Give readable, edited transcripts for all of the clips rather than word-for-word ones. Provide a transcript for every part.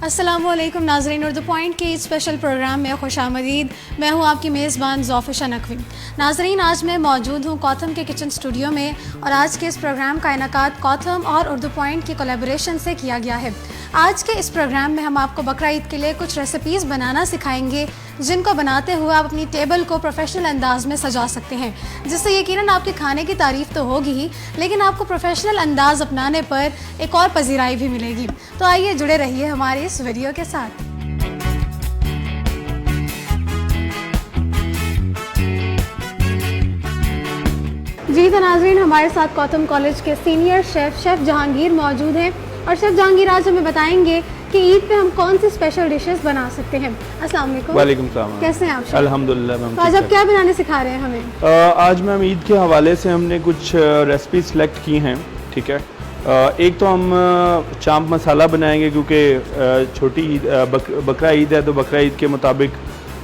अस्सलामुअलैकुम नाज़रीन, उर्दू पॉइंट के स्पेशल प्रोग्राम में खुशामदीद। मैं हूं आपकी मेज़बान ज़ौफ़िशा नकवी। नाज़रीन, आज मैं मौजूद हूं कॉथम के किचन स्टूडियो में और आज के इस प्रोग्राम का इनेकाद कॉथम और उर्दू पॉइंट की कोलैबोरेशन से किया गया है। आज के इस प्रोग्राम में हम आपको बकरा ईद के लिए कुछ रेसिपीज़ बनाना सिखाएंगे, जिनको बनाते हुए आप अपनी टेबल को प्रोफेशनल अंदाज में सजा सकते हैं, जिससे यकीनन आपके खाने की तारीफ़ तो होगी ही, लेकिन आपको प्रोफेशनल अंदाज अपनाने पर एक और पजीराई भी मिलेगी। तो आइए जुड़े रहिए हमारे इस वीडियो के साथ। जी तो नाज़रीन, हमारे साथ कॉथम कॉलेज के सीनियर शेफ़ जहांगीर मौजूद हैं और शेफ़ जहांगीर आज हमें बताएंगे कि ईद पे हम कौन सी स्पेशल डिशेस बना सकते हैं। अस्सलाम वालेकुम। वालेकुम सलाम। कैसे हैं आप? अल्हम्दुलिल्लाह मैम। तो आज आप क्या बनाने सिखा रहे हैं हमें? आज मैम ईद के हवाले से हमने कुछ रेसिपी सेलेक्ट की हैं, ठीक है। एक तो हम चांप मसाला बनाएंगे, क्योंकि छोटी ईद बकरा ईद है, तो बकरा ईद के मुताबिक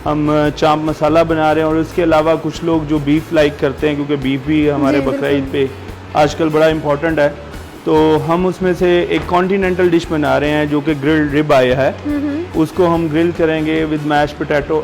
हम चांप मसाला बना रहे हैं। और उसके अलावा कुछ लोग जो बीफ लाइक करते हैं, क्योंकि बीफ भी हमारे बकरा ईद पे आजकल बड़ा इम्पोर्टेंट है, तो हम उसमें से एक कॉन्टिनेंटल डिश बना रहे हैं जो कि ग्रिल्ड रिब आया है। उसको हम ग्रिल करेंगे विद मैश पोटैटो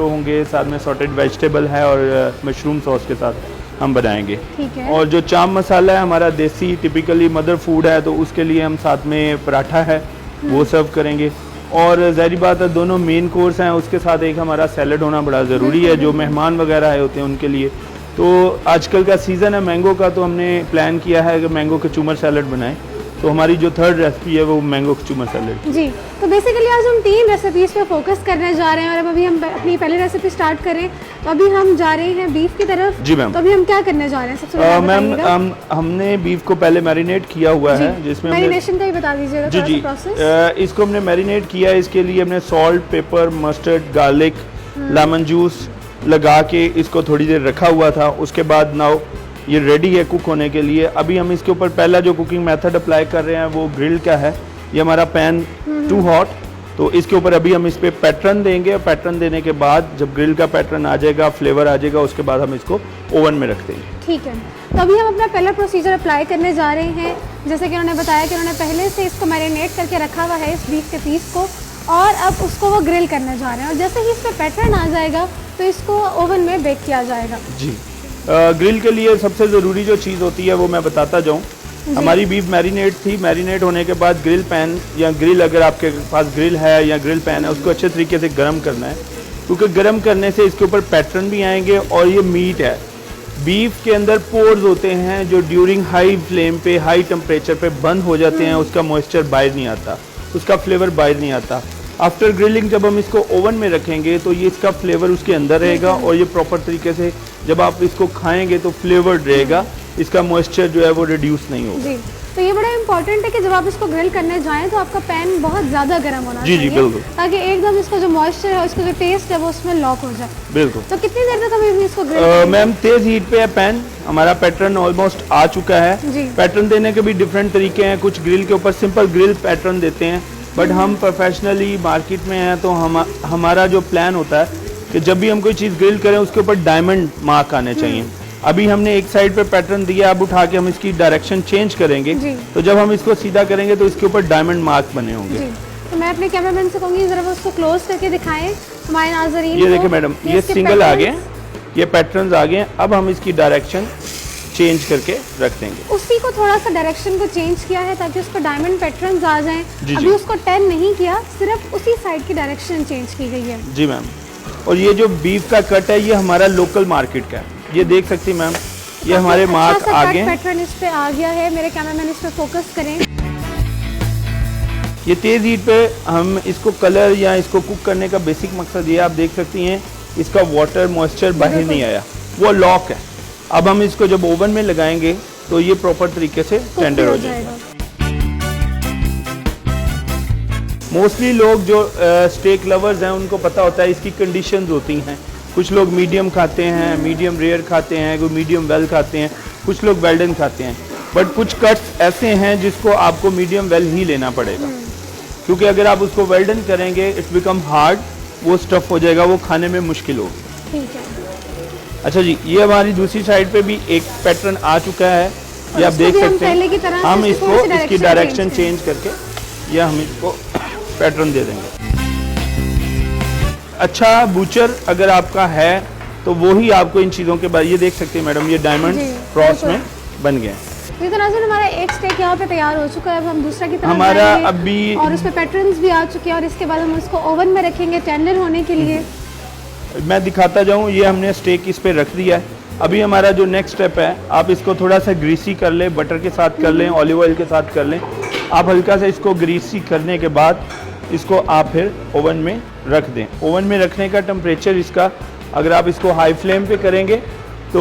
होंगे, साथ में सॉटेड वेजिटेबल है और मशरूम सॉस के साथ हम बनाएंगे। ठीक है। और जो चांप मसाला है हमारा देसी टिपिकली मदर फूड है, तो उसके लिए हम साथ में पराठा है वो सर्व करेंगे। और ज़ाहिर बात है दोनों मेन कोर्स हैं, उसके साथ एक हमारा सैलड होना बड़ा ज़रूरी है, जो मेहमान वगैरह आए होते हैं उनके लिए। तो आजकल का सीज़न है मैंगो का, तो हमने प्लान किया है कि मैंगो कचूमर सैलड बनाएं। तो हमारी जो थर्ड रेसिपी है वो मैंगो कचूमर सैलड। जी, तो बेसिकली आज हम 3 रेसिपीज़ पे फोकस करने जा रहे हैं। और अब अभी हम अपनी पहली रेसिपी स्टार्ट करें, तो अभी हम जा रहे हैं बीफ की तरफ। जी मैम। तो अभी हम क्या करने जा रहे हैं सबसे पहले मैम, हमने बीफ को पहले मैरिनेट किया हुआ है, जिसमें मैरिनेशन का भी बता दीजिएगा जी जी प्रोसेस। इसको हमने मैरिनेट किया है, इसके लिए हमने salt, paper, mustard, garlic, lemon juice लगा के इसको थोड़ी देर रखा हुआ था। उसके बाद नाउ ये रेडी है कुक होने के लिए। अभी हम इसके ऊपर पहला जो कुकिंग मेथड अप्लाई कर रहे हैं वो ग्रिल का है। ये हमारा पैन टू हॉट, तो इसके ऊपर अभी हम इस पे पैटर्न देंगे। पैटर्न देने के बाद जब ग्रिल का पैटर्न आ जाएगा, फ्लेवर आ जाएगा, उसके बाद हम इसको ओवन में रख देंगे। ठीक है। तो अभी हम अपना पहला प्रोसीजर अप्लाई करने जा रहे हैं। जैसे कि उन्होंने बताया कि उन्होंने पहले से इसको मैरिनेट करके रखा हुआ है इस बीफ के पीस को, और अब उसको वो ग्रिल करने जा रहे हैं। और जैसे ही इस पर पैटर्न आ जाएगा तो इसको ओवन में बेक किया जाएगा। जी, ग्रिल के लिए सबसे ज़रूरी जो चीज़ होती है वो मैं बताता जाऊँ। हमारी बीफ मैरिनेट थी, मैरिनेट होने के बाद ग्रिल पैन या ग्रिल, अगर आपके पास ग्रिल है या ग्रिल पैन है, उसको अच्छे तरीके से गर्म करना है, क्योंकि गर्म करने से इसके ऊपर पैटर्न भी आएंगे। और ये मीट है, बीफ के अंदर पोर्स होते हैं जो ड्यूरिंग हाई फ्लेम पे, हाई टेम्परेचर पे बंद हो जाते हैं। उसका मॉइस्चर बाहर नहीं आता, उसका फ्लेवर बाहर नहीं आता। आफ्टर ग्रिलिंग जब हम इसको ओवन में रखेंगे तो ये इसका फ्लेवर उसके अंदर रहेगा, और ये प्रॉपर तरीके से जब आप इसको खाएंगे तो फ्लेवर्ड रहेगा, इसका मॉइस्चर जो है वो रिड्यूस नहीं होगा। जी, तो ये बड़ा इंपॉर्टेंट है कि जब आप इसको ग्रिल करने जाएं तो आपका पैन बहुत ज़्यादा गर्म होना चाहिए। जी बिल्कुल, ताकि एकदम इसका जो मॉइस्चर है, इसका जो टेस्ट है वो उसमें लॉक हो जाए। बिल्कुल। तो कितनी देर तक हम इसको ग्रिल? मैम, तेज हीट पे है पैन, हमारा पैटर्न ऑलमोस्ट आ चुका है। पैटर्न देने के भी डिफरेंट तरीके हैं। कुछ ग्रिल के ऊपर सिंपल ग्रिल पैटर्न देते हैं, बट हम प्रोफेशनली मार्केट में हैं, तो हमारा जो प्लान होता है कि जब भी हम कोई चीज़ ग्रिल करें उसके ऊपर डायमंड मार्क आने चाहिए। अभी हमने एक साइड पे पैटर्न दिया, अब उठा के हम इसकी डायरेक्शन चेंज करेंगे, तो जब हम इसको सीधा करेंगे तो इसके ऊपर डायमंड मार्क बने होंगे। तो मैं अपने कैमरामैन से कहूँगी जरा उसको क्लोज करके दिखाएं हमारे नाज़रीन। ये देखिए मैडम, ये सिंगल आ गए, ये पैटर्न आ गए। अब हम इसकी डायरेक्शन चेंज करके रख देंगे। उसी को थोड़ा सा डायरेक्शन को चेंज किया है ताकि उस पर डायमंड पैटर्न्स आ जाएं। अभी उसको टर्न नहीं किया, सिर्फ उसी साइड की डायरेक्शन चेंज की गई है। जी मैम। और ये जो बीफ का कट है ये हमारा लोकल मार्केट का है, ये देख सकती हैं मैम, ये हमारे मार्क आगे पैटर्न इस पे आ गया है। मेरे कैमरामैन इस पे फोकस करें। ये तेज हीट पे हम इसको कलर या इसको कुक करने का बेसिक मकसद ये आप देख सकती हैं, इसका वाटर मॉइस्चर बाहर नहीं आया, वो लॉक है। अब हम इसको जब ओवन में लगाएंगे तो ये प्रॉपर तरीके से टेंडर हो जाएगा। मोस्टली लोग जो स्टेक लवर्स हैं उनको पता होता है इसकी कंडीशंस होती हैं। कुछ लोग मीडियम खाते हैं, मीडियम रेयर खाते हैं, कोई मीडियम वेल खाते हैं, कुछ लोग वेल डन खाते हैं। बट कुछ कट्स ऐसे हैं जिसको आपको मीडियम वेल ही लेना पड़ेगा, क्योंकि अगर आप उसको वेल डन करेंगे इट बिकम हार्ड, वो स्टफ हो जाएगा, वो खाने में मुश्किल होगी। ठीक है। अच्छा जी, ये हमारी दूसरी साइड पे भी एक पैटर्न आ चुका है, ये आप देख सकते हैं। हम इसको इसकी डायरेक्शन चेंज करके या हम इसको पैटर्न दे देंगे। अच्छा बूचर अगर आपका है तो वो ही आपको इन चीज़ों के बाद, ये देख सकते हैं मैडम, ये डायमंड जी, क्रॉस बिल्कुल। में बन गए। जी तो नाज़रीन, हमारा एक स्टेक यहाँ पे तैयार हो चुका है। अब हम दूसरा की तरफ हमारा जाएंगे अभी और उस पे पैटर्न्स भी आ चुके हैं और इसके बाद हम उसको ओवन में रखेंगे टेंडर होने के लिए। मैं दिखाता जाऊँ, ये हमने स्टेक इस पे रख दिया है। अभी हमारा जो नेक्स्ट स्टेप है, आप इसको थोड़ा सा ग्रीसी कर लें, बटर के साथ कर लें, ऑलिव ऑयल के साथ कर लें। आप हल्का सा इसको ग्रीसी करने के बाद इसको आप फिर ओवन में रख दें। ओवन में रखने का टेम्परेचर इसका, अगर आप इसको हाई फ्लेम पे करेंगे तो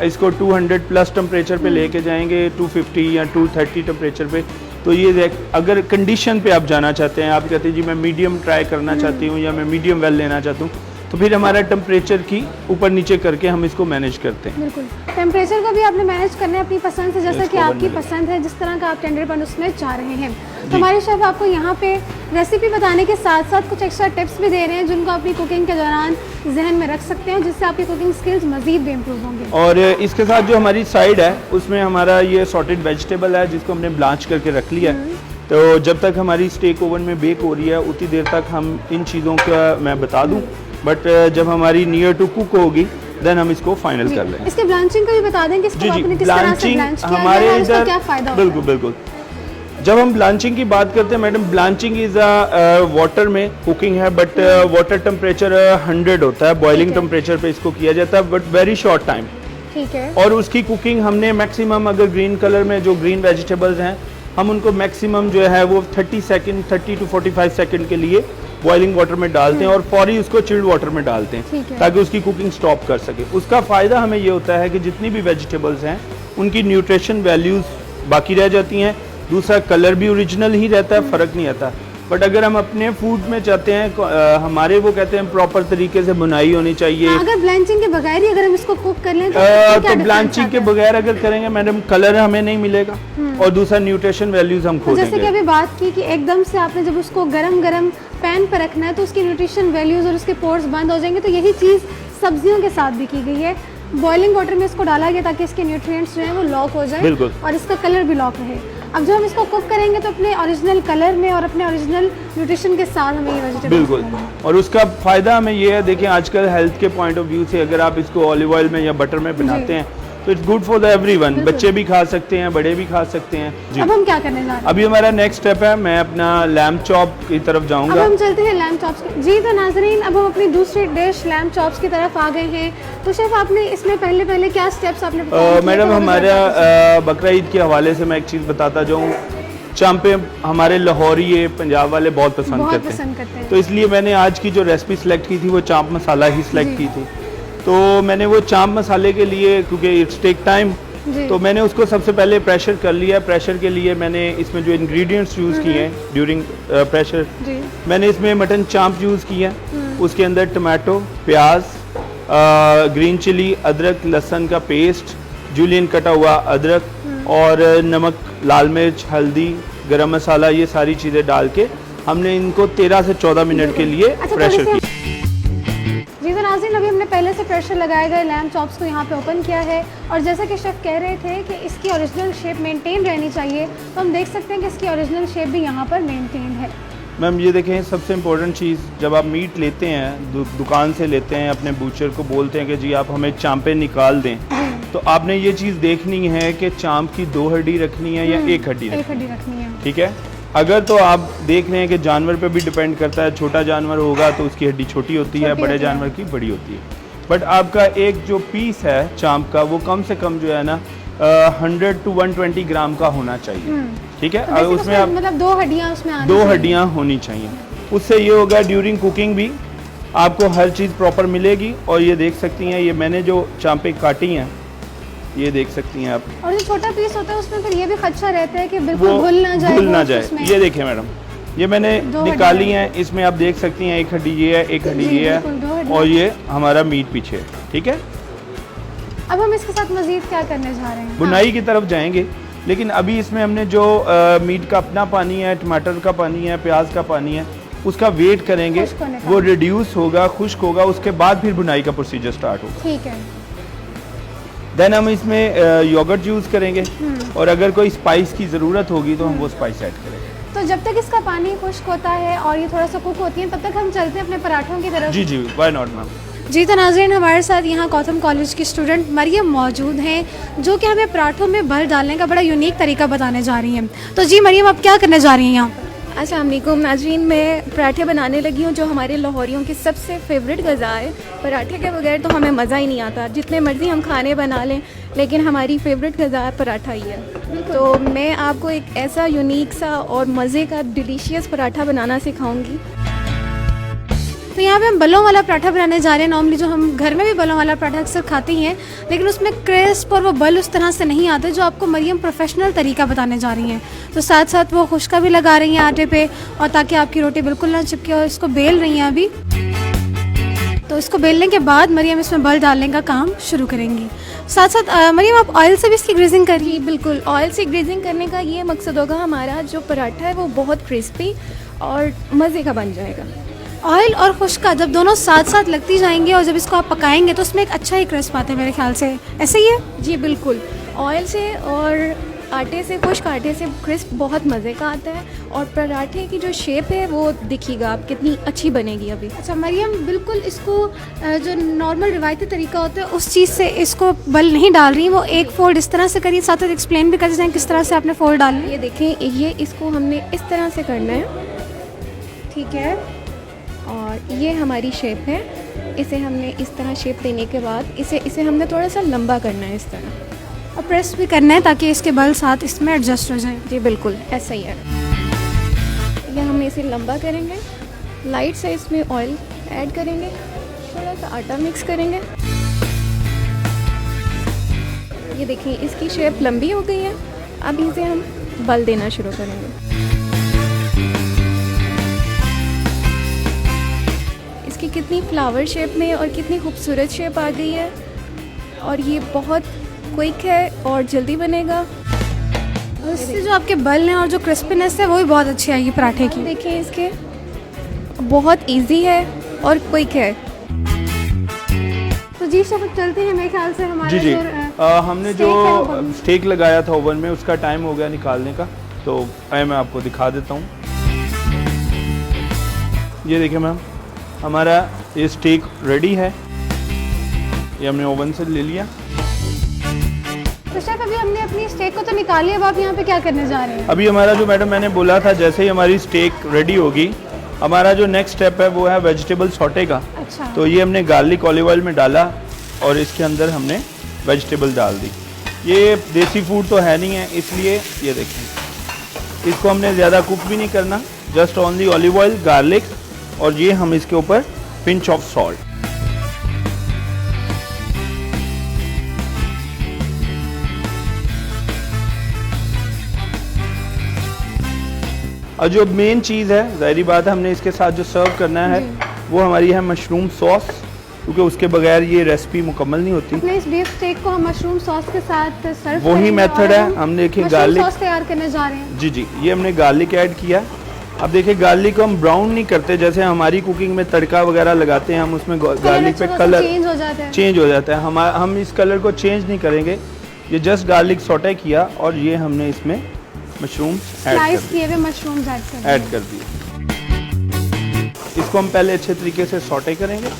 इसको 200 प्लस टेम्परेचर पे लेके जाएंगे, 250 या 230 टेम्परेचर पे। तो ये अगर कंडीशन पे आप जाना चाहते हैं, आप कहते हैं जी मैं मीडियम ट्राई करना चाहती हूँ या मैं मीडियम वेल लेना चाहता हूँ, तो फिर हमारा टेम्परेचर की ऊपर नीचे करके हम इसको मैनेज करते हैं। बिल्कुल, टेम्परेचर को भी आपने मैनेज करना है अपनी पसंद से, जैसा कि इसको आपकी बनने पसंद है, जिस तरह का आप टेंडरपन उसमें चाह रहे हैं। तो हमारे शेफ आपको यहाँ पे रेसिपी बताने के साथ साथ कुछ एक्स्ट्रा टिप्स भी दे रहे हैं जिनको अपनी कुकिंग के दौरान जहन में रख सकते हैं, जिससे आपकी कुकिंग स्किल्स मजीद भी इम्प्रूव होंगे। और इसके साथ जो हमारी साइड है उसमें हमारा ये सॉटेड वेजिटेबल है जिसको हमने ब्लांच करके रख लिया है। तो जब तक हमारी स्टेक ओवन में बेक हो रही है उतनी देर तक हम इन चीज़ों का मैं बता दूं, बट जब हमारी नियर टू कुक होगी देन हम इसको फाइनल कर लेंगे। इसके ब्लांचिंग का भी बता दें कि इसको आपने किस तरह से ब्लांच किया है और इसका क्या फायदा होता है। बिल्कुल बिल्कुल। जब हम ब्लांचिंग की बात करते हैं मैडम, ब्लांचिंग इज वाटर में कुकिंग है, बट वाटर टेम्परेचर 100 होता है, बॉइलिंग ठीक है। टेम्परेचर पे इसको किया जाता है, बट वेरी शॉर्ट टाइम। ठीक है। और उसकी कुकिंग हमने मैक्सिमम, अगर ग्रीन कलर में जो ग्रीन वेजिटेबल्स हैं हम उनको मैक्सिमम जो है वो 30 to 45 सेकंड के लिए बॉइलिंग वाटर में डालते हैं और फौरी उसको चिल्ड वाटर में डालते ठीक हैं है। ताकि उसकी कुकिंग स्टॉप कर सके। उसका फ़ायदा हमें ये होता है कि जितनी भी वेजिटेबल्स हैं उनकी न्यूट्रिशन वैल्यूज़ बाकी रह जाती हैं, दूसरा कलर भी ओरिजिनल ही रहता है, फ़र्क नहीं आता। बट अगर हम अपने फूड में चाहते हैं हमारे वो कहते हैं प्रॉपर तरीके से बुनाई होनी चाहिए। अगर ब्लांचिंग के बगैर ही अगर हम इसको कुक कर लें तो ब्लांचिंग के बगैर अगर करेंगे मैडम कलर हमें नहीं मिलेगा और दूसरा न्यूट्रिशन वैल्यूज हम खो देंगे। जैसे कि अभी बात की कि एकदम से आपने जब उसको गरम गरम पैन पर रखना है तो उसकी न्यूट्रिशन वैल्यूज और उसके पोर्स बंद हो जाएंगे। तो यही चीज़ सब्जियों के साथ भी की गई है। बॉइलिंग वाटर में इसको डाला गया ताकि इसके न्यूट्रिएंट्स जो हैं वो लॉक हो जाए बिल्कुल। और इसका कलर भी लॉक रहे। अब जब हम इसको कुक करेंगे तो अपने ओरिजिनल कलर में और अपने ओरिजिनल न्यूट्रिशन के साथ हमें ये वेजिटेबल बिल्कुल। और उसका फ़ायदा हमें ये है, देखिए आजकल हेल्थ के पॉइंट ऑफ व्यू से अगर आप इसको ऑलिव ऑयल में या बटर में बनाते हैं तो it's good for the everyone. बच्चे भी खा सकते हैं, बड़े भी खा सकते हैं जी। अब हम क्या करने जा रहे हैं? अभी हमारा नेक्स्ट स्टेप है, मैं अपना लैम्ब चॉप की तरफ अब जाऊंगा। हम चलते हैं लैम्ब चॉप्स की। जी तो नाजरीन, अब हम अपनी दूसरी डिश लैम्ब चॉप्स की तरफ आ गए हैं। तो शेफ आपने इसमें पहले क्या स्टेप्स आपने मैडम हमारा बकरा ईद के हवाले से मैं एक चीज़ बताता जाऊँ। चांपे हमारे लाहौरी पंजाब वाले बहुत पसंद करते हैं, तो इसलिए मैंने आज की जो रेसिपी सिलेक्ट की थी वो चांप मसाला ही सिलेक्ट की थी। तो मैंने वो चांप मसाले के लिए, क्योंकि इट्स टेक टाइम, तो मैंने उसको सबसे पहले प्रेशर कर लिया। प्रेशर के लिए मैंने इसमें जो इंग्रेडिएंट्स यूज़ किए हैं ड्यूरिंग प्रेशर, मैंने इसमें मटन चांप यूज़ किया, उसके अंदर टमाटो, प्याज, ग्रीन चिली, अदरक लहसुन का पेस्ट, जूलियन कटा हुआ अदरक और नमक, लाल मिर्च, हल्दी, गरम मसाला, ये सारी चीज़ें डाल के हमने इनको 13 से 14 मिनट के लिए प्रेशर किया। जी तो नाज़रीन, अभी हमने पहले से प्रेशर लगाए गए लैम्ब चॉप्स को यहाँ पे ओपन किया है और जैसा कि शेफ कह रहे थे कि इसकी ओरिजिनल शेप मेंटेन रहनी चाहिए, तो हम देख सकते हैं कि इसकी ओरिजिनल शेप भी यहाँ पर मेंटेन है। मैम ये देखें, सबसे इम्पोर्टेंट चीज़, जब आप मीट लेते हैं दुकान से लेते हैं, अपने बूचर को बोलते हैं कि जी आप हमें चांपे निकाल दें, तो आपने ये चीज़ देखनी है कि चांप की 2 हड्डी रखनी है या एक हड्डी रखनी है। ठीक है। अगर तो आप देख रहे हैं कि जानवर पे भी डिपेंड करता है, छोटा जानवर होगा तो उसकी हड्डी छोटी होती है, बड़े जानवर की बड़ी होती है। बट आपका एक जो पीस है चांप का वो कम से कम जो है ना 100 to 120 ग्राम का होना चाहिए। ठीक है। तो उसमें आप मतलब 2 हड्डियाँ उसमें आनी 2 हड्डियाँ होनी चाहिए। उससे ये होगा ड्यूरिंग कुकिंग भी आपको हर चीज़ प्रॉपर मिलेगी। और ये देख सकती हैं, ये मैंने जो चांपे काटी हैं, ये देख सकती हैं आप। और जो छोटा पीस होता है उसमें फिर ये भी खदशा रहता है कि बिल्कुल घुल ना जाए। ये देखें मैडम, ये मैंने निकाली हैं, इसमें आप देख सकती हैं एक हड्डी ये है, एक हड्डी ये है और ये हमारा मीट पीछे है। ठीक है। अब हम इसके साथ मजीद क्या करने जा रहे हैं? बुनाई की तरफ जाएंगे, लेकिन अभी इसमें हमने जो मीट का अपना पानी है, टमाटर का पानी है, प्याज का पानी है, उसका वेट करेंगे, वो रिड्यूस होगा, खुश्क होगा, उसके बाद फिर बुनाई का प्रोसीजर स्टार्ट होगा। ठीक है। देन हम इसमें योगर्ट यूज़ करेंगे और अगर कोई स्पाइस की ज़रूरत होगी तो हम वो स्पाइस ऐड करेंगे। तो जब तक इसका पानी खुश्क होता है और ये थोड़ा सा कुक होती है, तब तक हम चलते हैं अपने पराठों की तरफ। जी जी, वाई नॉट मैम। जी तो नाज़रीन, हमारे साथ यहाँ गौतम कॉलेज की स्टूडेंट मरियम मौजूद हैं, जो कि हमें पराठों में बल डालने का बड़ा यूनिक तरीका बताने जा रही हैं। तो जी मरियम, आप क्या करने जा रही हैं यहाँ पर? अस्सलाम वालेकुम नाज़रीन, मैं पराठे बनाने लगी हूँ, जो हमारे लाहौरियों की सबसे फेवरेट ग़ज़ा है। पराठे के बगैर तो हमें मज़ा ही नहीं आता, जितने मर्ज़ी हम खाने बना लें, लेकिन हमारी फेवरेट ग़ज़ा पराठा ही है। तो मैं आपको एक ऐसा यूनिक सा और मज़े का डिलीशियस पराठा बनाना सिखाऊंगी। तो यहाँ पे हम बलों वाला पराठा बनाने जा रहे हैं। नॉर्मली जो हम घर में भी बलों वाला पराठा अक्सर खाते ही हैं, लेकिन उसमें क्रिस्प और वो बल उस तरह से नहीं आते जो आपको मरियम प्रोफेशनल तरीका बताने जा रही हैं। तो साथ साथ वो खुश्का भी लगा रही हैं आटे पे, और ताकि आपकी रोटी बिल्कुल ना चिपके, और इसको बेल रही हैं अभी। तो इसको बेलने के बाद मरियम इसमें बल डालने का काम शुरू करेंगी। साथ साथ मरियम, आप ऑयल से भी इसकी ग्रीजिंग करिए। बिल्कुल, ऑयल से ग्रीजिंग करने का ये मकसद होगा, हमारा जो पराठा है वो बहुत क्रिस्पी और मज़े का बन जाएगा। ऑयल और खुश्का जब दोनों साथ साथ लगती जाएंगे और जब इसको आप पकाएंगे तो उसमें एक अच्छा ही क्रिस्प आता है मेरे ख्याल से, ऐसे ही है? जी बिल्कुल, ऑयल से और आटे से, खुश्क आटे से क्रिस्प बहुत मज़े का आता है, और पराठे की जो शेप है वो दिखिएगा आप कितनी अच्छी बनेगी अभी। अच्छा मरियम, बिल्कुल इसको जो नॉर्मल रिवायती तरीका होता है उस चीज़ से इसको बल नहीं डाल रही, वो एक फोल्ड इस तरह से करिए। साथ साथ एक्सप्लेन भी कर दें किस तरह से आपने फोल्ड डालना है। ये देखें, ये इसको हमने इस तरह से करना है, ठीक है। और ये हमारी शेप है। इसे हमने इस तरह शेप देने के बाद इसे हमने थोड़ा सा लंबा करना है इस तरह, और प्रेस भी करना है ताकि इसके बल साथ इसमें एडजस्ट हो जाए। जी बिल्कुल, ऐसा ही है। ये हम इसे लंबा करेंगे, लाइट से इसमें ऑयल ऐड करेंगे, थोड़ा सा आटा मिक्स करेंगे। ये देखिए, इसकी शेप लंबी हो गई है। अब इसे हम बल देना शुरू करेंगे। इसकी कितनी फ्लावर शेप में और कितनी खूबसूरत शेप आ गई है, और ये बहुत क्विक है और जल्दी बनेगा। और इससे जो आपके बल हैं और जो क्रिस्पीनेस है वो भी बहुत अच्छी आएगी पराठे की। देखिए, इसके बहुत इजी है और क्विक है। तो जी सब चलते हैं, मेरे ख्याल से हमारा जी जी, हमने जो steak है स्टेक लगाया था ओवन में, उसका टाइम हो गया निकालने का। तो मैं आपको दिखा देता हूँ। ये देखिए मैम, हमारा ये स्टेक रेडी है। ये हमने ओवन से ले लिया। तो शेफ, अभी हमने अपनी स्टेक को तो निकाल लिया, अब आप यहाँ पे क्या करने जा रहे हैं? अभी हमारा जो मैडम मैंने बोला था, जैसे ही हमारी स्टेक रेडी होगी, हमारा जो नेक्स्ट स्टेप है वो है वेजिटेबल सॉटे का। अच्छा। तो ये हमने गार्लिक ऑलिव ऑयल में डाला और इसके अंदर हमने वेजिटेबल डाल दी। ये देसी फूड तो है नहीं है, इसलिए ये देखें, इसको हमने ज़्यादा कुक भी नहीं करना, just only olive oil, garlic, और ये हम इसके ऊपर पिंच ऑफ सॉल्ट। और जो मेन चीज़ है, ज़ाहिरी बात है, हमने इसके साथ जो सर्व करना है वो हमारी है मशरूम सॉस, क्योंकि उसके बगैर ये रेसिपी मुकम्मल नहीं होती। अपने इस बीफ स्टेक को हम मशरूम सॉस के साथ सर्व वही मेथड है। हम देखिए गार्लिक सॉस तैयार करने जा रहे हैं। जी जी, ये हमने गार्लिक ऐड किया। अब देखिए, गार्लिक को हम ब्राउन नहीं करते, जैसे हमारी कुकिंग में तड़का वगैरह लगाते हैं हम, उसमें गार्लिक पे कलर चेंज हो जाता है। चेंज हो जाता है। हम इस कलर को चेंज नहीं करेंगे। ये जस्ट गार्लिक सॉटे किया और ये हमने इसमें मशरूम स्लाइस किए हुए मशरूम्स ऐड कर दिए। इसको हम पहले अच्छे तरीके से सॉटे करेंगे।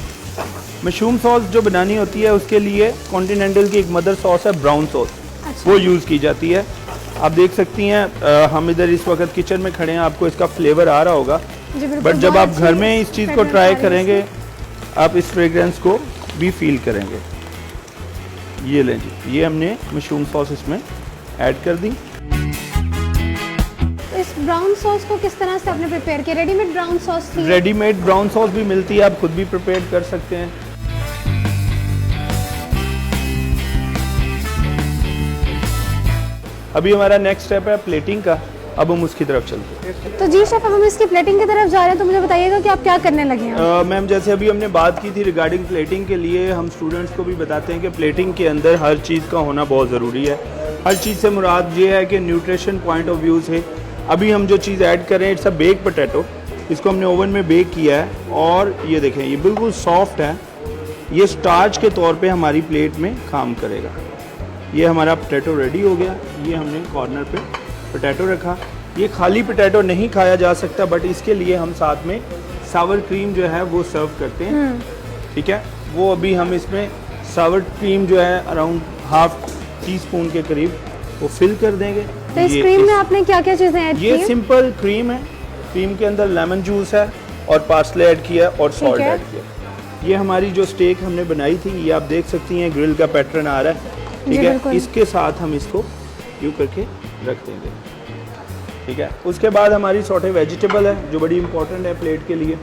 मशरूम सॉस जो बनानी होती है उसके लिए कॉन्टिनेंटल की एक मदर सॉस है, ब्राउन सॉस, अच्छा। वो यूज़ की जाती है। आप देख सकती हैं, हम इधर इस वक्त किचन में खड़े हैं, आपको इसका फ्लेवर आ रहा होगा, बट जब आप घर में इस चीज़ को ट्राई करेंगे, आप इस फ्रेग्रेंस को भी फील करेंगे। ये लें जी, ये हमने मशरूम सॉस इसमें ऐड कर दी। इस ब्राउन सॉस को किस तरह से आपने प्रिपेयर किया? रेडीमेड ब्राउन सॉस थी? रेडीमेड ब्राउन सॉस भी मिलती है, आप खुद भी प्रिपेयर कर सकते हैं। अभी हमारा नेक्स्ट स्टेप है प्लेटिंग का, अब हम उसकी तरफ चलते हैं। तो जी शेफ, अब हम इसकी प्लेटिंग की तरफ जा रहे हैं, तो मुझे बताइएगा कि आप क्या करने लगे हैं? मैम, जैसे अभी हमने बात की थी रिगार्डिंग प्लेटिंग के लिए, हम स्टूडेंट्स को भी बताते हैं कि प्लेटिंग के अंदर हर चीज़ का होना बहुत ज़रूरी है। हर चीज़ से मुराद ये है कि न्यूट्रिशन पॉइंट ऑफ व्यू से। अभी हम जो चीज़ ऐड कर रहे हैं, इट्स अ बेक पोटैटो। इसको हमने ओवन में बेक किया है और ये देखें, ये बिल्कुल सॉफ्ट है। ये स्टार्च के तौर पे हमारी प्लेट में काम करेगा। ये हमारा पोटैटो रेडी हो गया। ये हमने कॉर्नर पे पोटैटो रखा। ये खाली पोटैटो नहीं खाया जा सकता, बट इसके लिए हम साथ में सावर क्रीम जो है वो सर्व करते हैं। ठीक है, वो अभी हम इसमें सावर क्रीम जो है अराउंड हाफ टी स्पून के करीब वो फिल कर देंगे। तो इस क्रीम में आपने क्या क्या चीज़ें ऐड की? ये सिंपल क्रीम है, क्रीम के अंदर लेमन जूस है और पार्सले ऐड किया और सॉल्ट ऐड किया। ये हमारी जो स्टेक हमने बनाई थी, ये आप देख सकती हैं ग्रिल का पैटर्न आ रहा है। ठीक है, इसके साथ हम इसको यूँ करके रख देंगे। ठीक है, उसके बाद हमारी सॉटे वेजिटेबल है जो बड़ी इंपॉर्टेंट है प्लेट के लिए।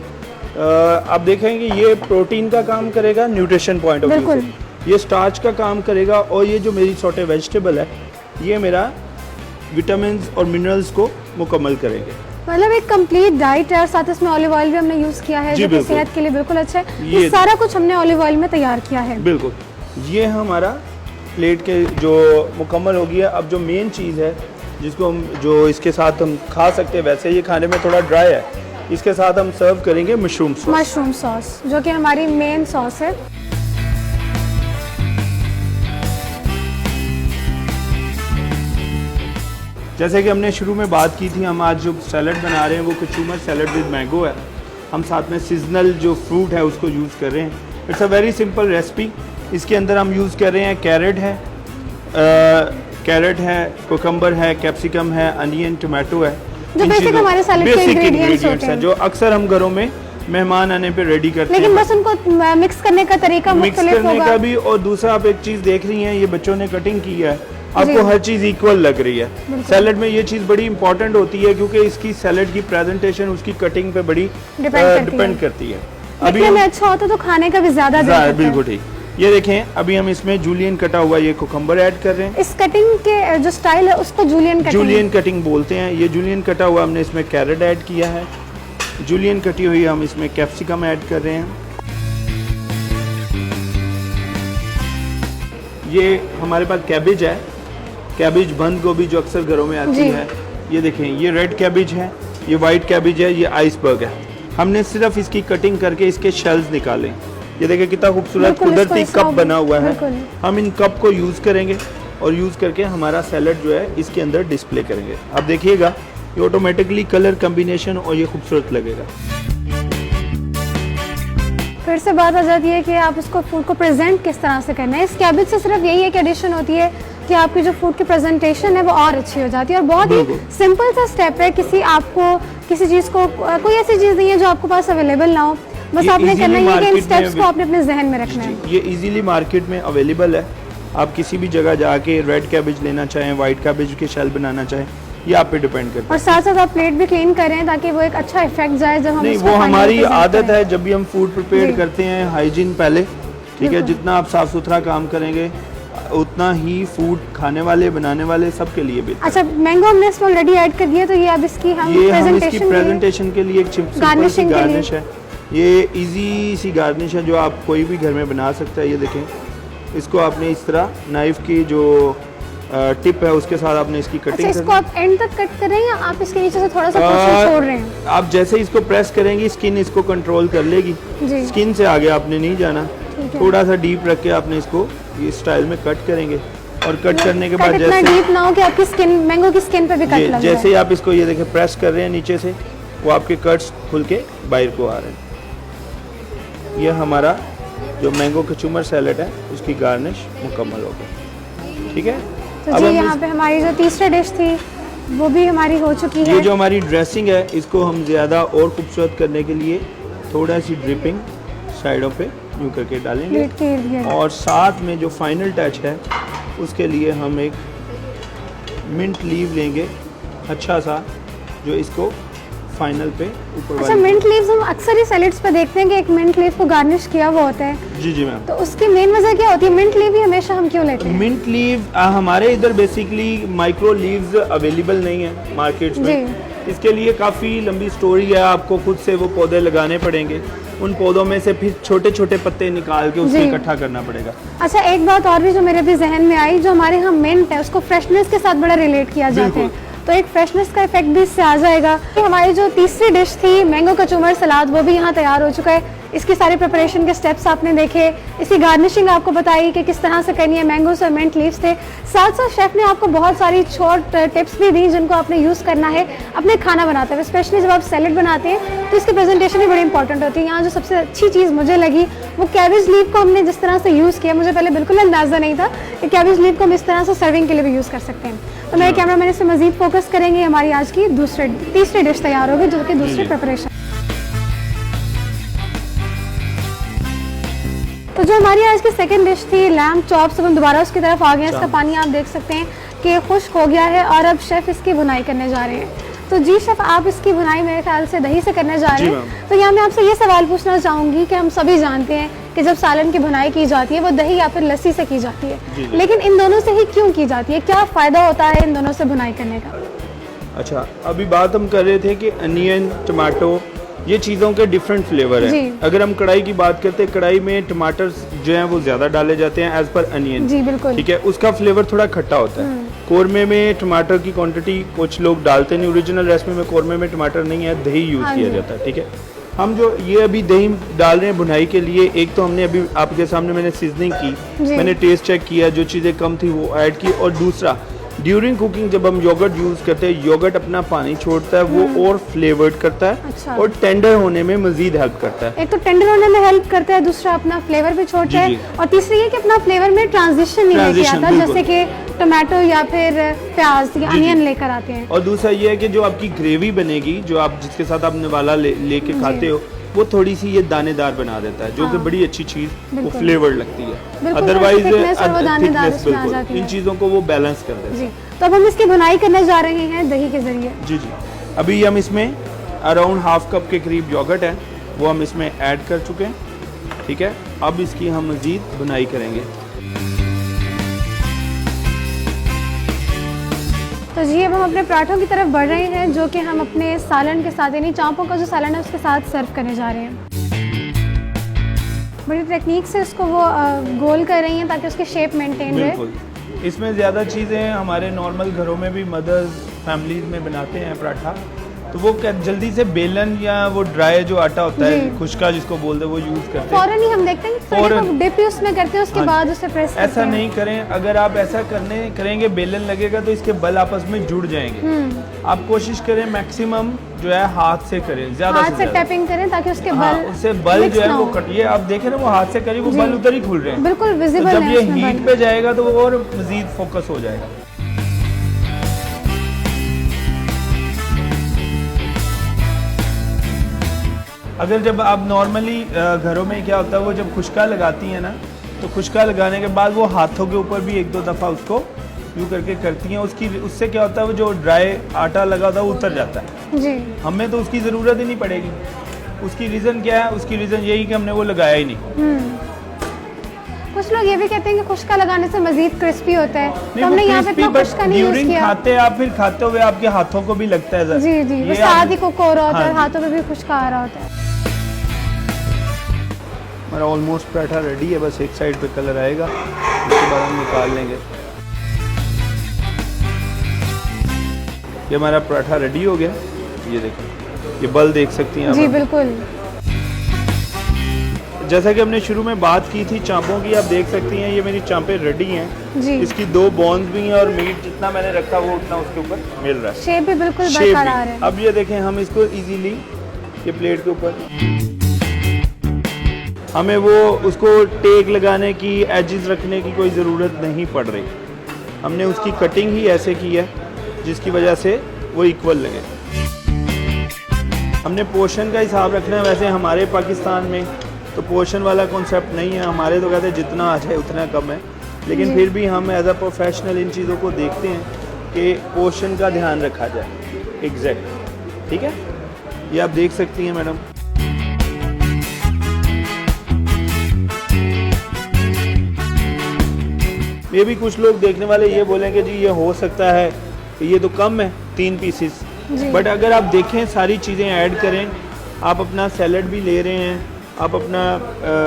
आप देखेंगे ये प्रोटीन का काम करेगा न्यूट्रिशन पॉइंट ऑफ व्यू से, ये स्टार्च का काम करेगा, और ये जो मेरी सॉटे वेजिटेबल है ये मेरा विटामिन और मिनरल्स को मुकम्मल करेंगे। मतलब एक कंप्लीट डाइट है, और साथ इसमें ऑलिव ऑयल भी हमने यूज़ किया है जो कि सेहत के लिए बिल्कुल अच्छा है। ये सारा कुछ हमने ऑलिव ऑयल में तैयार किया है। बिल्कुल, ये हमारा प्लेट के जो मुकम्मल हो गया। अब जो मेन चीज़ है जिसको हम जो इसके साथ हम खा सकते हैं, वैसे ये खाने में थोड़ा ड्राई है, इसके साथ हम सर्व करेंगे मशरूम सॉस। मशरूम सॉस जो कि हमारी मेन सॉस है। जैसे कि हमने शुरू में बात की थी, हम आज जो सैलड बना रहे हैं वो कचूमर सैलड विद मैंगो है। हम साथ में सीजनल जो फ्रूट है उसको यूज़ कर रहे हैं। It's a very simple recipe. इसके अंदर हम यूज़ कर रहे हैं कैरेट है, कोकम्बर है, कैप्सिकम है, अनियन, टोमेटो है, जो बेसिक हमारे सैलेड के इंग्रेडिएंट्स होते हैं, जो अक्सर हम घरों में मेहमान आने पे रेडी करते हैं। लेकिन बस उनको मिक्स करने का तरीका मुख्तलिफ होगा। मिक्स करने का भी, और दूसरा आप एक चीज़ देख रही हैं, ये बच्चों ने कटिंग की है, आपको हर चीज़ इक्वल लग रही है। सैलड में ये चीज़ बड़ी इंपॉर्टेंट होती है क्योंकि इसकी सैलड की प्रेजेंटेशन उसकी कटिंग पे बड़ी डिपेंड करती है। अभी में अच्छा होता तो खाने का भी ज़्यादा बिल्कुल ठीक। ये देखें, अभी हम इसमें जूलियन कटा हुआ ये कोकम्बर ऐड कर रहे हैं। इस कटिंग के जो स्टाइल है उसको जूलियन कटिंग बोलते हैं। ये जूलियन कटा हुआ हमने इसमें कैरेट ऐड किया है, जूलियन कटी हुई हम इसमें कैप्सिकम ऐड कर रहे हैं। ये हमारे पास कैबेज है, कैबेज बंद गोभी जो अक्सर घरों में आती है। ये देखें, ये रेड कैबेज है, ये वाइट कैबेज है, ये आइसबर्ग है। हमने सिर्फ इसकी कटिंग करके इसके शेल्स निकाले। ये देखें कितना खूबसूरत कुदरती कप बना हुआ है। हम इन कप को यूज़ करेंगे और यूज़ करके हमारा सैलड जो है इसके अंदर डिस्प्ले करेंगे। आप देखिएगा ये ऑटोमेटिकली कलर कम्बिनेशन और ये खूबसूरत लगेगा। फिर से बात आ जाती है कि आप इसको फूड को प्रेजेंट किस तरह से करना है। इस कैबेज से सिर्फ यही एक एडिशन होती है कि आपकी जो फूड की प्रेजेंटेशन है वो और अच्छी हो जाती है, और बहुत ही सिंपल सा स्टेप है। किसी चीज़ को कोई ऐसी चीज़ नहीं है जो आपके पास अवेलेबल ना हो, बस आपने करना ही है कि इन स्टेप्स को आपने अपने जहन में रखना है। ये इजीली मार्केट में अवेलेबल है। आप किसी भी जगह जाके रेड कैबेज लेना चाहें, वाइट कैबेज के शेल बनाना चाहें, ये आप पे डिपेंड करता है। और साथ साथ आप प्लेट भी क्लीन करें ताकि वो एक अच्छा इफेक्ट जाए जब हम वो हमारी आदत है जब भी हम फूड प्रिपेयर करते हैं, हाइजीन पहले। ठीक है, जितना आप साफ सुथरा काम करेंगे उतना ही फूड खाने वाले बनाने वाले सबके लिए भी। अच्छा, मैंगो हमने इसमें ऑलरेडी ऐड कर दिया, तो ये अब इसकी हम प्रेजेंटेशन के लिए एक गार्निश है। ये इजी सी गार्निश है जो आप कोई भी घर में बना सकता है। ये देखें, इसको आपने इस तरह नाइफ की जो टिप है उसके साथ आपने इसकी कटिंग। इसको आप एंड तक कट कर रहे हैं या आप इसके नीचे से थोड़ा सा पोर्शन छोड़ रहे हैं? आप जैसे इसको प्रेस करेंगी स्किन इसको कंट्रोल कर लेगी। स्किन से आगे आपने नहीं जाना, थोड़ा सा डीप रख के आपने इसको इस स्टाइल में कट करेंगे, और कट करने के बाद जैसे डीप ना हो कि आपकी स्किन मैंगो की स्किन पे भी कट लग जाए। जैसे ही आप इसको ये देखें प्रेस कर रहे हैं नीचे से, वो आपके कट्स खुल के बाहर को आ रहे हैं। ये हमारा जो मैंगो कचूमर सैलड है उसकी गार्निश मुकम्मल हो गई। ठीक है, तो जी यहाँ पे हमारी जो तीसरी डिश थी वो भी हमारी हो चुकी है। ये जो हमारी ड्रेसिंग है इसको हम ज़्यादा और खूबसूरत करने के लिए थोड़ा सी ड्रिपिंग साइडों पे यूँ करके डालेंगे, और साथ में जो फाइनल टच है उसके लिए हम एक मिंट लीव लेंगे अच्छा सा, जो इसको फाइनल पे ऊपर। अच्छा, मिंट लीव्स हम अक्सर ही सैलेड्स पे देखते हैं कि एक मिंट लीव को गार्निश किया हुआ होता है। जी मैम। तो उसकी मेन वजह क्या होती है? मिंट लीव ही हमेशा हम क्यों लेते हैं? मिंट लीव हमारे इधर बेसिकली माइक्रो लीव्स अवेलेबल नहीं है मार्केट्स में। इसके लिए काफ़ी लंबी स्टोरी है, आपको खुद से वो पौधे लगाने पड़ेंगे, उन पौधों में से फिर छोटे छोटे पत्ते निकाल के उसको इकट्ठा करना पड़ेगा। अच्छा, एक बात और भी जो मेरे भी जहन में आई, जो हमारे यहाँ मिंट है उसको फ्रेशनेस के साथ बड़ा रिलेट किया जाता है। तो एक फ्रेशनेस का इफेक्ट भी इससे आ जाएगा। हमारी जो तीसरी डिश थी मैंगो कचूमर सलाद, वो भी यहाँ तैयार हो चुका है। इसकी सारी प्रिपरेशन के स्टेप्स आपने देखे, इसकी गार्निशिंग आपको बताई कि किस तरह से करनी है, मैंगोस और मिंट लीव्स थे। साथ साथ शेफ़ ने आपको बहुत सारी छोट टिप्स भी दी जिनको आपने यूज़ करना है अपने खाना बनाते हुए, स्पेशली जब आप सैलेड बनाते हैं तो इसकी प्रेजेंटेशन भी बड़ी इंपॉर्टेंट होती है। यहाँ जो सबसे अच्छी चीज़ मुझे लगी वो कैबेज लीव को हमने जिस तरह से यूज़ किया, मुझे पहले बिल्कुल अंदाज़ा नहीं था कि कैबेज लीव को हम इस तरह से सर्विंग के लिए भी यूज़ कर सकते हैं। तो मेरे कैमरा मैन इस पर मज़ीद फोकस करेंगे। हमारी आज की तीसरी डिश तैयार होगी जो कि दूसरी प्रिपरेशन। तो जो हमारी आज की सेकंड डिश थी लैम्ब चॉप्स, अब हम दोबारा उसकी तरफ आ गए हैं। इसका पानी आप देख सकते हैं कि खुश्क हो गया है और अब शेफ़ इसकी भुनाई करने जा रहे हैं। तो जी शेफ़, आप इसकी भुनाई मेरे ख्याल से दही से करने जा रहे हैं। तो यहाँ मैं आपसे ये सवाल पूछना चाहूँगी कि हम सभी जानते हैं कि जब सालन की भुनाई की जाती है वो दही या फिर लस्सी से की जाती है, लेकिन इन दोनों से ही क्यों की जाती है? क्या फ़ायदा होता है इन दोनों से भुनाई करने का? अच्छा, अभी बात हम कर रहे थे कि अनियन, टमाटो, ये चीज़ों के डिफरेंट फ्लेवर हैं। अगर हम कढ़ाई की बात करते हैं, कढ़ाई में टमाटर जो हैं वो ज़्यादा डाले जाते हैं एज पर अनियन। जी बिल्कुल, ठीक है, उसका फ्लेवर थोड़ा खट्टा होता है। कोरमे में टमाटर की क्वांटिटी कुछ लोग डालते नहीं, ओरिजिनल रेसिपी में कोरमे में टमाटर नहीं है, दही यूज़ किया जाता है। ठीक है, हम जो ये अभी दही डाल रहे हैं भुनाई के लिए, एक तो हमने अभी आपके सामने मैंने सीजनिंग की, मैंने टेस्ट चेक किया, जो चीज़ें कम थी वो ऐड की, और दूसरा ड्यूरिंग कुकिंग जब हम योगर्ट यूज़ करते हैं, योगर्ट अपना पानी छोड़ता है, वो और फ्लेवर्ड करता है। अच्छा। और टेंडर होने में मजीद हेल्प करता है। एक तो टेंडर होने में हेल्प करता है, दूसरा अपना फ्लेवर भी छोड़ता है, और तीसरी ये कि अपना फ्लेवर में ट्रांजिशन नहीं लेके आता, जैसे कि टमाटो या फिर प्याज या अनियन लेकर आते हैं। और दूसरा ये है कि जो आपकी ग्रेवी बनेगी, जो आप जिसके साथ आप निवाला लेके खाते हो, वो थोड़ी सी ये दानेदार बना देता है, जो कि बड़ी अच्छी चीज़, वो फ्लेवर्ड लगती है। अदरवाइज इन चीज़ों को वो बैलेंस कर देता है। तो अब हम इसकी भुनाई करने जा रहे हैं दही के जरिए। जी जी, अभी हम इसमें अराउंड हाफ कप के करीब योगर्ट है वो हम इसमें ऐड कर चुके हैं। ठीक है, अब इसकी हम मज़ीद भुनाई करेंगे। तो जी अब हम अपने पराठों की तरफ बढ़ रहे हैं, जो कि हम अपने सालन के साथ, यानी चांपों का जो सालन है उसके साथ सर्व करने जा रहे हैं। बड़ी टेक्निक से इसको वो गोल कर रही हैं ताकि उसकी शेप मेंटेन रहे। बिल्कुल, इसमें ज़्यादा चीज़ें हमारे नॉर्मल घरों में भी मदर्स फैमिलीज में बनाते हैं पराठा, तो वो जल्दी से बेलन या वो ड्राई जो आटा होता है खुश्का जिसको बोलते हैं वो यूज़ करते हैं। फौरन ही हम देखते हैं फौरन डिप उसमें करते हैं, उसके बाद उसे प्रेस करते हैं। ऐसा नहीं करें, अगर आप ऐसा करेंगे बेलन लगेगा तो इसके बल आपस में जुड़ जाएंगे। आप कोशिश करें मैक्सिमम जो है हाथ से करें, ज़्यादा हाथ से टैपिंग करें ताकि उसके बल, उससे बल जो है वो कटिए। आप देखें ना, वो हाथ से करिए, वो बल उधर ही खुल रहे हैं, बिल्कुल विजिबल है। जब ये हीट पे जाएगा तो वो और मजीद फोकस हो जाएगा। अगर जब आप नॉर्मली घरों में क्या होता है, वो जब खुश्का लगाती हैं ना, तो खुश्का लगाने के बाद वो हाथों के ऊपर भी एक दो दफ़ा उसको यूँ करके करती हैं, उससे क्या होता है वो जो ड्राई आटा लगा होता है वो उतर जाता है। जी, हमें तो उसकी ज़रूरत ही नहीं पड़ेगी। उसकी रीज़न क्या है? उसकी रीज़न यही कि हमने वो लगाया ही नहीं। कुछ लोग ये भी कहते हैं कि खुश्का लगाने से मजीद क्रिस्पी होता है, तो हमने यहाँ पे इतना खुश्का नहीं यूज़ किया। खाते आप फिर खाते हुए आपके हाथों को भी लगता है। जी जी, वो साथ ही कुक हो रहा होता है, हाथों पे भी खुश्का आ रहा होता है। हमारा ऑलमोस्ट पराठा रेडी है, बस एक साइड पे कलर आएगा, उसके बाद हम निकाल लेंगे। ये हमारा पराठा रेडी हो गया। ये देखो, ये बल देख सकती हैं आप। जी बिल्कुल, जैसा कि हमने शुरू में बात की थी चांपों की, आप देख सकती हैं ये मेरी चांपें रेडी हैं जी। इसकी 2 बोन्स भी हैं और मीट जितना मैंने रखा वो उतना उसके ऊपर मिल रहा है। शेप भी बिल्कुल बरकरार है। अब ये देखें, हम इसको इजीली ये प्लेट के ऊपर, हमें वो उसको टेक लगाने की, एजेस रखने की कोई ज़रूरत नहीं पड़ रही। हमने उसकी कटिंग ही ऐसे की है जिसकी वजह से वो इक्वल लगे। हमने पोर्शन का हिसाब रखना है। वैसे हमारे पाकिस्तान में तो पोर्शन वाला कॉन्सेप्ट नहीं है, हमारे तो कहते हैं जितना आ जाए उतना कम है, लेकिन फिर भी हम एज अ प्रोफेशनल इन चीज़ों को देखते हैं कि पोर्शन का ध्यान रखा जाए एग्जैक्ट। ठीक है, ये आप देख सकती हैं मैडम। ये भी कुछ लोग देखने वाले ये बोलेंगे जी ये हो सकता है कि ये तो कम है 3 पीसेस, बट अगर आप देखें सारी चीज़ें ऐड करें, आप अपना सैलड भी ले रहे हैं, आप अपना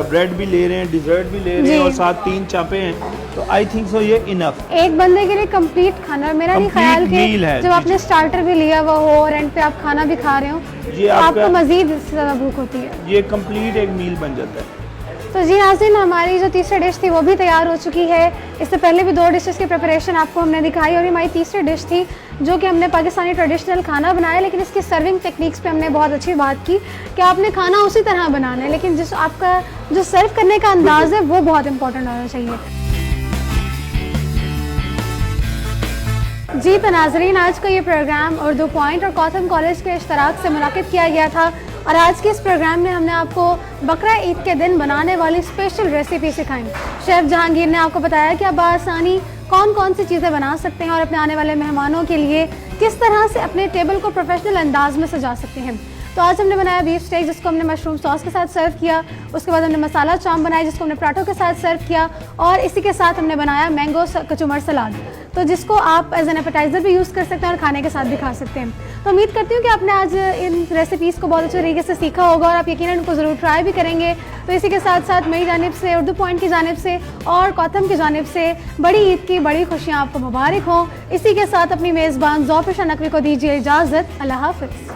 ब्रेड भी ले रहे हैं, डिज़र्ट भी ले रहे हैं जी। और साथ 3 चापे हैं, तो आई थिंक सो ये इनफ। एक बंदे के लिए कंप्लीट खाना, मेरा नहीं Complete ख्याल कि meal है, जब जी, आपने स्टार्टर भी लिया हुआ हो और एंड पे आप खाना भी खा रहे हो ये तो आपका- आपको मजीद इससे ज़्यादा भूख होती है। ये कंप्लीट एक मील बन जाता है। तो जी नाज़रीन, हमारी जो तीसरी डिश थी वो भी तैयार हो चुकी है। इससे पहले भी 2 डिशेस की प्रिपरेशन आपको हमने दिखाई और ये हमारी तीसरी डिश थी जो कि हमने पाकिस्तानी ट्रेडिशनल खाना बनाया, लेकिन इसकी सर्विंग टेक्निक्स पे हमने बहुत अच्छी बात की कि आपने खाना उसी तरह बनाना है, लेकिन जिस आपका जो सर्व करने का अंदाज़ है वो बहुत इंपॉर्टेंट होना चाहिए। जी तो नाज़रीन, आज का ये प्रोग्राम उर्दू पॉइंट और कॉथम कॉलेज के इश्तराक से मुनाकिद किया गया था और आज के इस प्रोग्राम में हमने आपको बकरा ईद के दिन बनाने वाली स्पेशल रेसिपी सिखाई। शेफ़ जहांगीर ने आपको बताया कि आप बआसानी कौन कौन सी चीज़ें बना सकते हैं और अपने आने वाले मेहमानों के लिए किस तरह से अपने टेबल को प्रोफेशनल अंदाज में सजा सकते हैं। तो आज हमने बनाया बीफ स्टेक जिसको हमने मशरूम सॉस के साथ सर्व किया, उसके बाद हमने मसाला चाम बनाया जिसको हमने पराठों के साथ सर्व किया और इसी के साथ हमने बनाया मैंगो कचुमर सलाद, तो जिसको आप एज एन एपेटाइज़र भी यूज़ कर सकते हैं और खाने के साथ भी खा सकते हैं। तो उम्मीद करती हूँ कि आपने आज इन रेसिपीज़ को बहुत अच्छे तरीके से सीखा होगा और आप यकीनन उनको ज़रूर ट्राई भी करेंगे। तो इसी के साथ साथ मेरी जानिब से, उर्दू पॉइंट की जानिब से और कॉथम की जानिब से बड़ी ईद की बड़ी खुशियाँ आपको मुबारक हों। इसी के साथ अपनी मेज़बान ज़ौफ़िशा नकवी को दीजिए इजाज़त। अल्लाह हाफ़िज़।